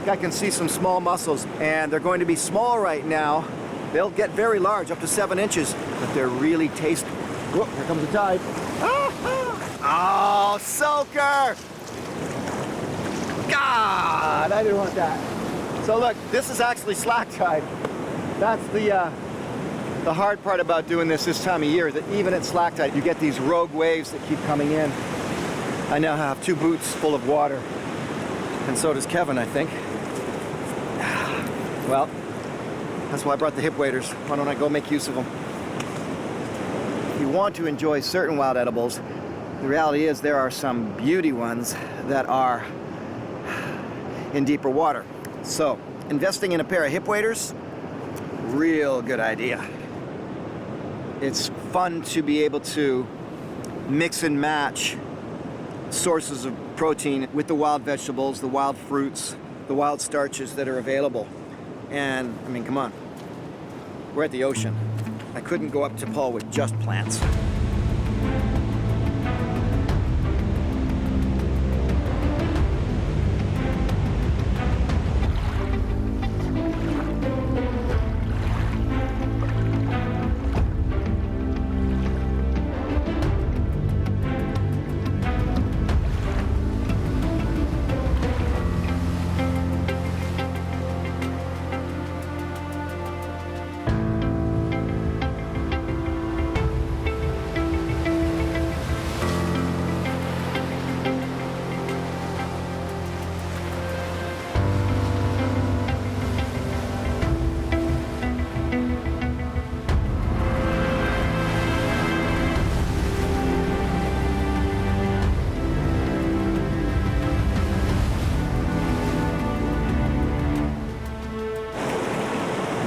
think I can see some small mussels, and they're going to be small right now. They'll get very large, up to 7 inches, but they're really tasty. Whoop, here comes the tide. Oh, soaker! God, I didn't want that. So look, this is actually slack tide. That's the hard part about doing this time of year, that even at slack tide, you get these rogue waves that keep coming in. I now have 2 boots full of water, and so does Kevin, I think. Well, that's why I brought the hip waders. Why don't I go make use of them? If you want to enjoy certain wild edibles, the reality is there are some beauty ones that are in deeper water. So, investing in a pair of hip waders, real good idea. It's fun to be able to mix and match sources of protein with the wild vegetables, the wild fruits, the wild starches that are available. And, I mean, come on. We're at the ocean. I couldn't go up to Paul with just plants.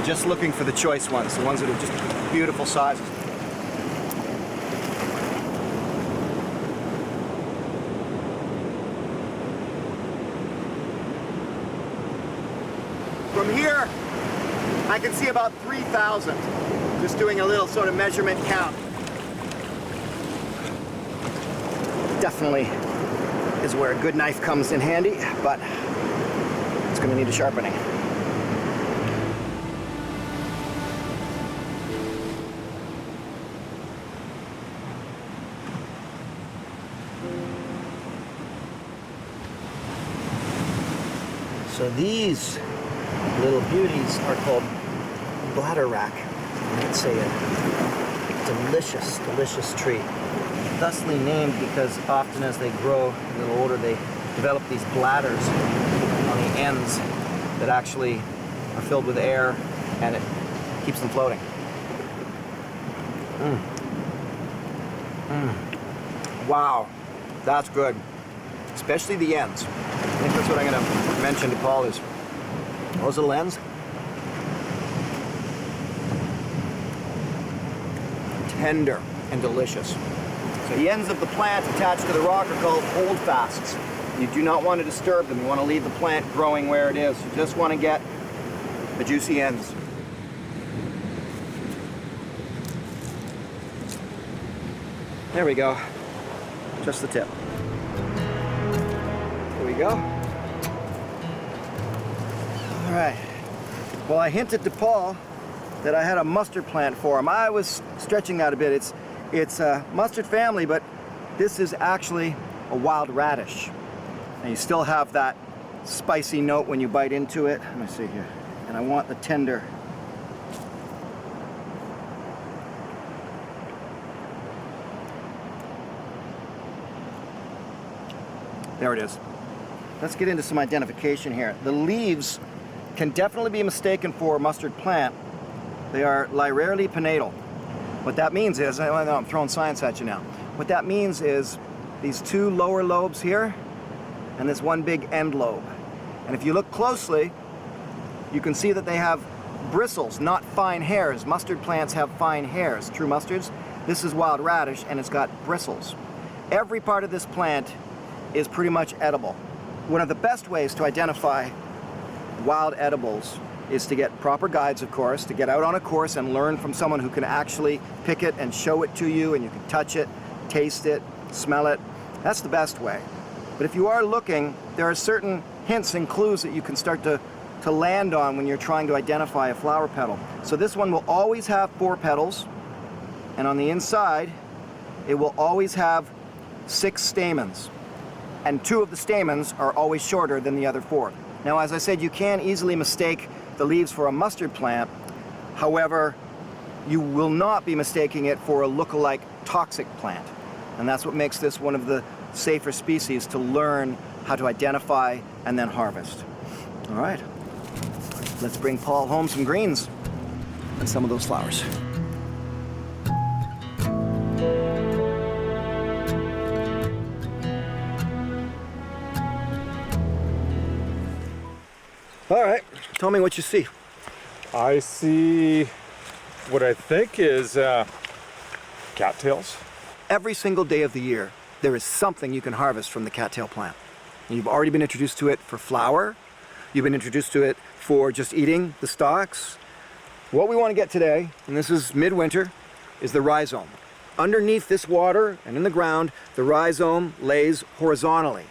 Just looking for the choice ones, the ones that are just beautiful sizes. From here, I can see about 3,000, just doing a little sort of measurement count. Definitely is where a good knife comes in handy, but it's going to need a sharpening. So these little beauties are called bladder rack. It's a delicious, delicious tree. Thusly named because often as they grow a little older, they develop these bladders on the ends that actually are filled with air, and it keeps them floating. Wow, that's good. Especially the ends. I think that's what I'm going to mention to Paul is those little ends. Tender and delicious. So the ends of the plant attached to the rock are called holdfasts. You do not want to disturb them. You want to leave the plant growing where it is. You just want to get the juicy ends. There we go. Just the tip. There we go. All right. Well, I hinted to Paul that I had a mustard plant for him. I was stretching that a bit. It's a mustard family, but this is actually a wild radish. And you still have that spicy note when you bite into it. Let me see here. And I want the tender. There it is. Let's get into some identification here. The leaves can definitely be mistaken for a mustard plant. They are lirarely pinnatal. What that means is, I know I'm throwing science at you now. What that means is these two lower lobes here and this one big end lobe. And if you look closely, you can see that they have bristles, not fine hairs. Mustard plants have fine hairs, true mustards. This is wild radish and it's got bristles. Every part of this plant is pretty much edible. One of the best ways to identify wild edibles is to get proper guides, of course, to get out on a course and learn from someone who can actually pick it and show it to you, and you can touch it, taste it, smell it. That's the best way. But if you are looking, there are certain hints and clues that you can start to land on when you're trying to identify a flower petal. So this one will always have 4 petals, and on the inside it will always have 6 stamens, and 2 of the stamens are always shorter than the other 4. Now, as I said, you can easily mistake the leaves for a mustard plant. However, you will not be mistaking it for a look-alike toxic plant, and that's what makes this one of the safer species to learn how to identify and then harvest. All right, let's bring Paul home some greens and some of those flowers. All right, tell me what you see. I see what I think is cattails. Every single day of the year, there is something you can harvest from the cattail plant. You've already been introduced to it for flour. You've been introduced to it for just eating the stalks. What we want to get today, and this is midwinter, is the rhizome. Underneath this water and in the ground, the rhizome lays horizontally.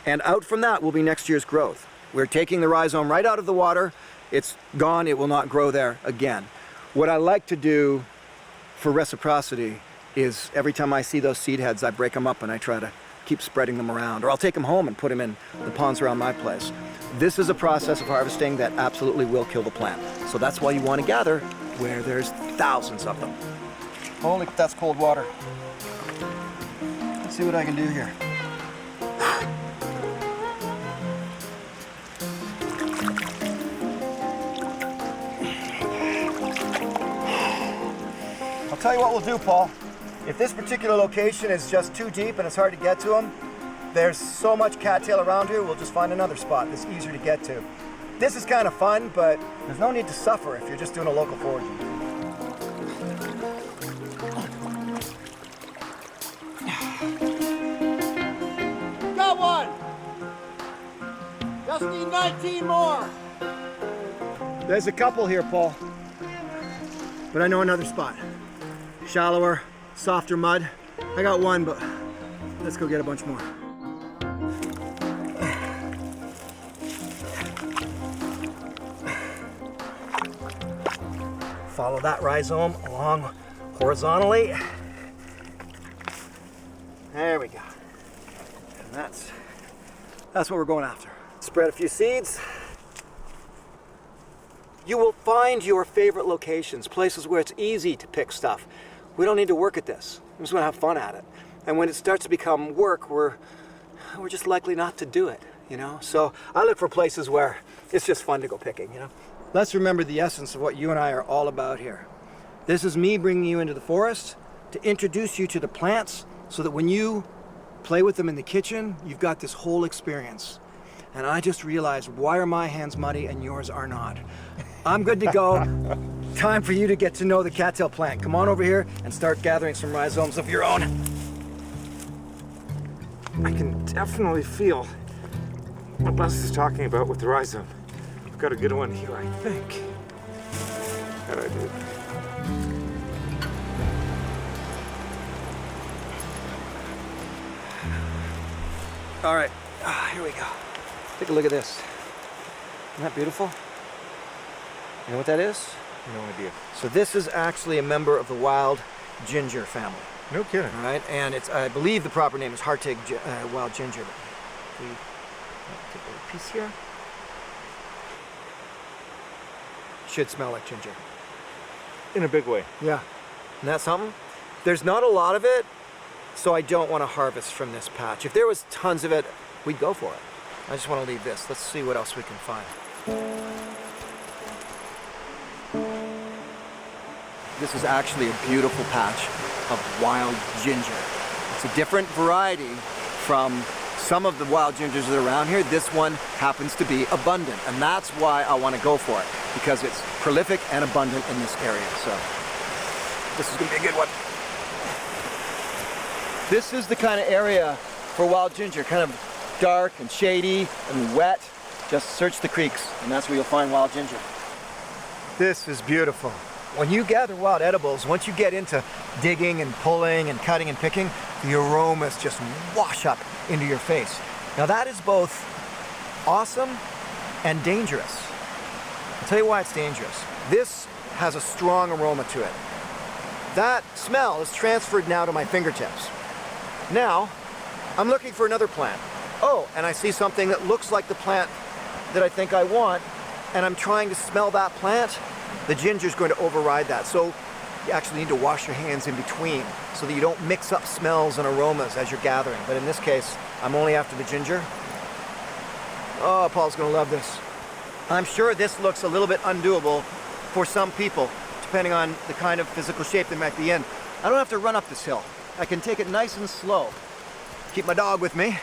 And out from that will be next year's growth. We're taking the rhizome right out of the water. It's gone, it will not grow there again. What I like to do for reciprocity is every time I see those seed heads, I break them up and I try to keep spreading them around, or I'll take them home and put them in the ponds around my place. This is a process of harvesting that absolutely will kill the plant. So that's why you want to gather where there's thousands of them. Holy, that's cold water. Let's see what I can do here. I'll tell you what we'll do, Paul. If this particular location is just too deep and it's hard to get to them, there's so much cattail around here, we'll just find another spot that's easier to get to. This is kind of fun, but there's no need to suffer if you're just doing a local foraging. Got one! Just need 19 more. There's a couple here, Paul. But I know another spot. Shallower, softer mud. I got one, but let's go get a bunch more. Follow that rhizome along horizontally. There we go. And that's what we're going after. Spread a few seeds. You will find your favorite locations, places where it's easy to pick stuff. We don't need to work at this. We're just gonna have fun at it. And when it starts to become work, we're just likely not to do it, you know? So I look for places where it's just fun to go picking, you know? Let's remember the essence of what you and I are all about here. This is me bringing you into the forest to introduce you to the plants so that when you play with them in the kitchen, you've got this whole experience. And I just realized, why are my hands muddy and yours are not? I'm good to go. Time for you to get to know the cattail plant. Come on over here and start gathering some rhizomes of your own. I can definitely feel what Buzz is talking about with the rhizome. I've got a good one here, I think. That I do. All right, here we go. Take a look at this. Isn't that beautiful? You know what that is? No idea. So this is actually a member of the wild ginger family. No kidding. All right, and it's, I believe the proper name is Hartig wild ginger. We take a little piece here. Should smell like ginger. In a big way. Yeah. Isn't that something? There's not a lot of it, so I don't want to harvest from this patch. If there was tons of it, we'd go for it. I just want to leave this. Let's see what else we can find. This is actually a beautiful patch of wild ginger. It's a different variety from some of the wild gingers that are around here. This one happens to be abundant, and that's why I want to go for it, because it's prolific and abundant in this area. So this is going to be a good one. This is the kind of area for wild ginger, kind of dark and shady and wet. Just search the creeks, and that's where you'll find wild ginger. This is beautiful. When you gather wild edibles, once you get into digging and pulling and cutting and picking, the aromas just wash up into your face. Now that is both awesome and dangerous. I'll tell you why it's dangerous. This has a strong aroma to it. That smell is transferred now to my fingertips. Now, I'm looking for another plant. Oh, and I see something that looks like the plant that I think I want, and I'm trying to smell that plant. The ginger's going to override that. So you actually need to wash your hands in between so that you don't mix up smells and aromas as you're gathering. But in this case, I'm only after the ginger. Oh, Paul's gonna love this. I'm sure this looks a little bit undoable for some people, depending on the kind of physical shape they might be in. I don't have to run up this hill. I can take it nice and slow. Keep my dog with me.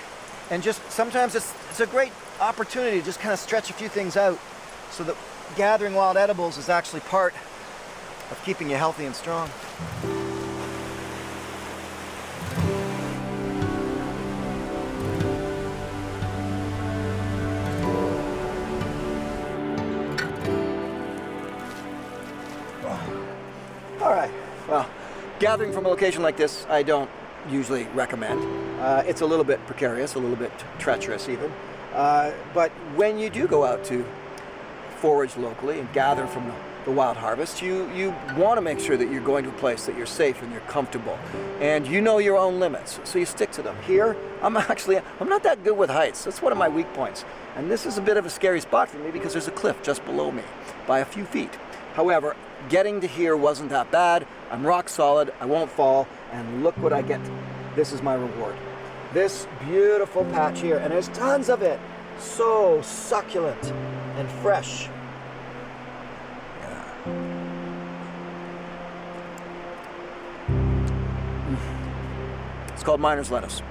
And just sometimes it's a great opportunity to just kind of stretch a few things out so that gathering wild edibles is actually part of keeping you healthy and strong. All right, well, gathering from a location like this, I don't usually recommend. It's a little bit precarious, a little bit treacherous even. But when you do go out to forage locally and gather from the wild harvest, you want to make sure that you're going to a place that you're safe and you're comfortable. And you know your own limits, so you stick to them. Here, I'm not that good with heights. That's one of my weak points. And this is a bit of a scary spot for me because there's a cliff just below me by a few feet. However, getting to here wasn't that bad. I'm rock solid, I won't fall, and look what I get. This is my reward. This beautiful patch here, and there's tons of it. So succulent and fresh. It's called miner's lettuce.